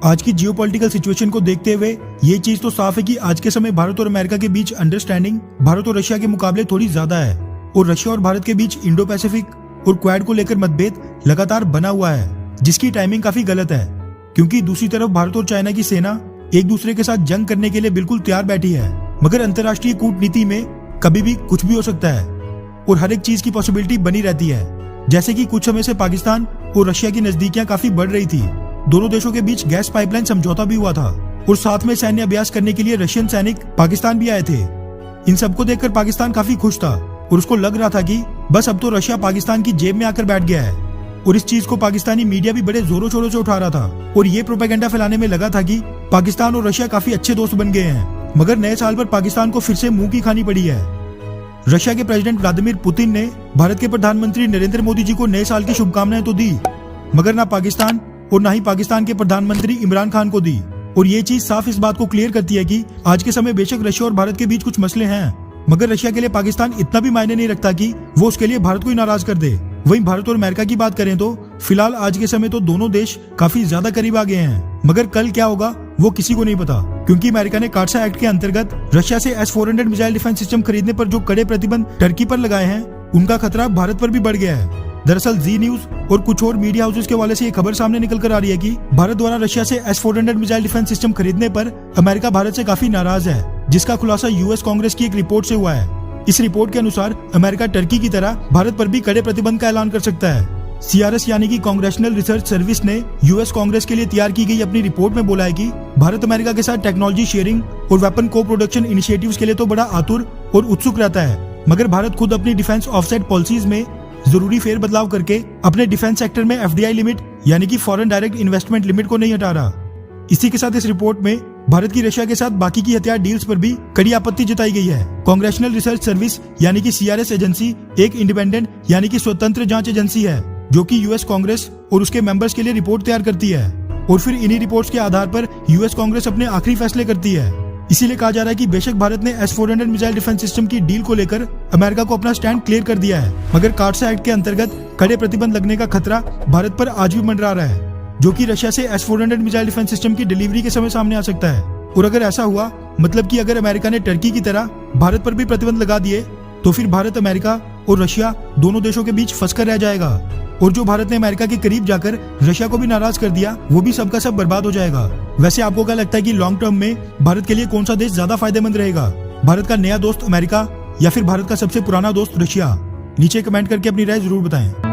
आज की geopolitical situation को देखते हुए ये चीज तो साफ है कि आज के समय भारत और अमेरिका के बीच अंडरस्टैंडिंग भारत और रशिया के मुकाबले थोड़ी ज्यादा है और रशिया और भारत के बीच इंडो पैसिफिक और क्वाड को लेकर मतभेद लगातार बना हुआ है, जिसकी टाइमिंग काफी गलत है क्योंकि दूसरी तरफ भारत और चाइना की सेना एक दूसरे के साथ जंग करने के लिए बिल्कुल तैयार बैठी है। मगर अंतर्राष्ट्रीय कूटनीति में कभी भी कुछ भी हो सकता है और हर एक चीज की पॉसिबिलिटी बनी रहती है। जैसे कि कुछ समय से पाकिस्तान और रशिया की नजदीकियां काफी बढ़ रही थी, दोनों देशों के बीच गैस पाइपलाइन समझौता भी हुआ था और साथ में सैन्य अभ्यास करने के लिए रशियन सैनिक पाकिस्तान भी आए थे। इन सबको देखकर पाकिस्तान काफी खुश था और उसको लग रहा था कि बस अब तो रशिया पाकिस्तान की जेब में आकर बैठ गया है और इस चीज को पाकिस्तानी मीडिया भी बड़े जोरों शोरों से उठा रहा था और ये प्रोपेगेंडा फैलाने में लगा था कि पाकिस्तान और रशिया काफी अच्छे दोस्त बन गए हैं। मगर नए साल पर पाकिस्तान को फिर से मुंह की खानी पड़ी है। रशिया के प्रेसिडेंट व्लादिमीर पुतिन ने भारत के प्रधानमंत्री नरेंद्र मोदी जी को नए साल की शुभकामनाएं तो दी, मगर ना पाकिस्तान और ना ही पाकिस्तान के प्रधानमंत्री इमरान खान को दी। और ये चीज साफ इस बात को क्लियर करती है कि आज के समय बेशक रशिया और भारत के बीच कुछ मसले हैं, मगर रशिया के लिए पाकिस्तान इतना भी मायने नहीं रखता कि वो उसके लिए भारत को ही नाराज कर दे। वहीं भारत और अमेरिका की बात करें तो फिलहाल आज के समय तो दोनों देश काफी ज्यादा करीब आ गए हैं, मगर कल क्या होगा वो किसी को नहीं पता क्योंकि अमेरिका ने कार्सा एक्ट के अंतर्गत रशिया से S-400 मिसाइल डिफेंस सिस्टम खरीदने पर जो कड़े प्रतिबंध टर्की पर लगाए हैं, उनका खतरा भारत पर भी बढ़ गया है। दरअसल जी न्यूज और कुछ और मीडिया हाउसेस के हवाले से ये खबर सामने निकल कर आ रही है कि भारत द्वारा रशिया से S-400 मिसाइल डिफेंस सिस्टम खरीदने पर अमेरिका भारत से काफी नाराज है, जिसका खुलासा यूएस कांग्रेस की एक रिपोर्ट से हुआ है। इस रिपोर्ट के अनुसार अमेरिका टर्की की तरह भारत पर भी कड़े प्रतिबंध का ऐलान कर सकता है। CRS यानी कि कांग्रेशनल रिसर्च सर्विस ने यूएस कांग्रेस के लिए तैयार की गई अपनी रिपोर्ट में बोला है कि भारत अमेरिका के साथ टेक्नोलॉजी शेयरिंग और वेपन को प्रोडक्शन इनिशिएटिव्स के लिए तो बड़ा आतुर और उत्सुक रहता है, मगर भारत खुद अपनी डिफेंस ऑफसेट पॉलिसीज में जरूरी फेर बदलाव करके अपने डिफेंस सेक्टर में FDI लिमिट यानी कि फॉरेन डायरेक्ट इन्वेस्टमेंट लिमिट को नहीं हटा रहा। इसी के साथ इस रिपोर्ट में भारत की रशिया के साथ बाकी की हथियार डील्स पर भी कड़ी आपत्ति जताई गई है। कांग्रेशनल रिसर्च सर्विस यानी कि CRS एजेंसी एक इंडिपेंडेंट यानी कि स्वतंत्र जांच एजेंसी है जो कि यूएस कांग्रेस और उसके मेंबर्स के लिए रिपोर्ट तैयार करती है और फिर इन्हीं रिपोर्ट्स के आधार पर यूएस कांग्रेस अपने आखिरी फैसले करती है। इसीलिए कहा जा रहा है कि बेशक भारत ने S-400 मिसाइल डिफेंस सिस्टम की डील को लेकर अमेरिका को अपना स्टैंड क्लियर कर दिया है, मगर कार्सा एक्ट के अंतर्गत कड़े प्रतिबंध लगने का खतरा भारत पर आज भी मंडरा रहा है, जो कि रशिया से S-400 मिसाइल डिफेंस सिस्टम की डिलीवरी के समय सामने आ सकता है। और अगर ऐसा हुआ, मतलब कि अगर अमेरिका ने टर्की की तरह भारत पर भी प्रतिबंध लगा दिए, तो फिर भारत अमेरिका और रशिया दोनों देशों के बीच फंसकर रह जाएगा और जो भारत ने अमेरिका के करीब जाकर रशिया को भी नाराज कर दिया, वो भी सबका सब बर्बाद हो जाएगा। वैसे आपको क्या लगता है कि लॉन्ग टर्म में भारत के लिए कौन सा देश ज्यादा फायदेमंद रहेगा, भारत का नया दोस्त अमेरिका या फिर भारत का सबसे पुराना दोस्त रशिया? नीचे कमेंट करके अपनी राय जरूर बताएं।